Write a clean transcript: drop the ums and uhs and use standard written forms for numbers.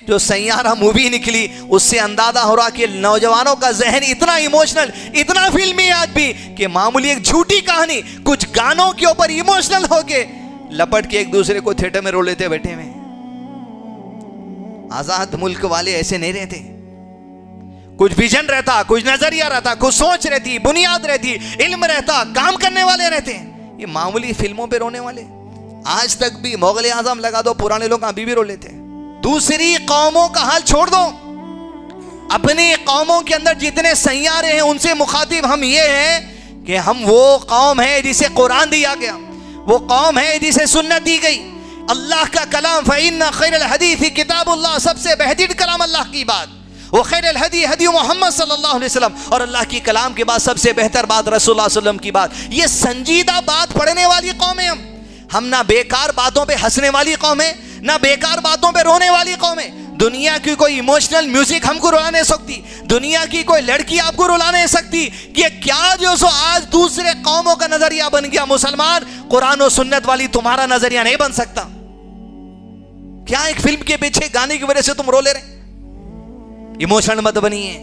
जो सैयारा मूवी निकली उससे अंदाजा हो रहा कि नौजवानों का जहन इतना इमोशनल, इतना फिल्मी आज भी कि मामूली एक झूठी कहानी कुछ गानों के ऊपर इमोशनल होके लपट के एक दूसरे को थिएटर में रो लेते बैठे हुए। आजाद मुल्क वाले ऐसे नहीं रहते। कुछ विजन रहता, कुछ नजरिया रहता, कुछ सोच रहती, बुनियाद रहती, इल्म रहता, काम करने वाले रहते। ये मामूली फिल्मों पे रोने वाले आज तक भी मुगल आजम लगा दो, पुराने लोग अभी भी रो लेते हैं। दूसरी कौमों का हाल छोड़ दो, अपनी कौमों के अंदर जितने सैयारे हैं उनसे मुखातिब हम ये हैं कि हम वो कौम है जिसे कुरान दिया गया, वो कौम है जिसे सुन्नत दी गई, अल्लाह का कलाम। फ़इन्न खैरल हदीस किताबुल्लाह, सबसे बेहतरीन कलाम अल्लाह की बात। वो खैरल हदी हदी मोहम्मद सल्लल्लाहु अलैहि वसल्लम, और अल्लाह की कलाम के बाद सबसे बेहतर बात रसूलुल्लाह सल्लल्लाहु अलैहि वसल्लम की बात। ये संजीदा बात पढ़ने वाली कौम है हम ना बेकार बातों पे हंसने वाली कौम है, ना बेकार बातों पे रोने वाली कौम है। दुनिया की कोई इमोशनल म्यूजिक हमको रुला नहीं सकती, दुनिया की कोई लड़की आपको रुला नहीं सकती। ये क्या जो सो आज दूसरे कौमों का नजरिया बन गया, मुसलमान कुरान और सुन्नत वाली तुम्हारा नजरिया नहीं बन सकता। क्या एक फिल्म के पीछे गाने की वजह से तुम रो ले रहे? इमोशनल मत बनिए।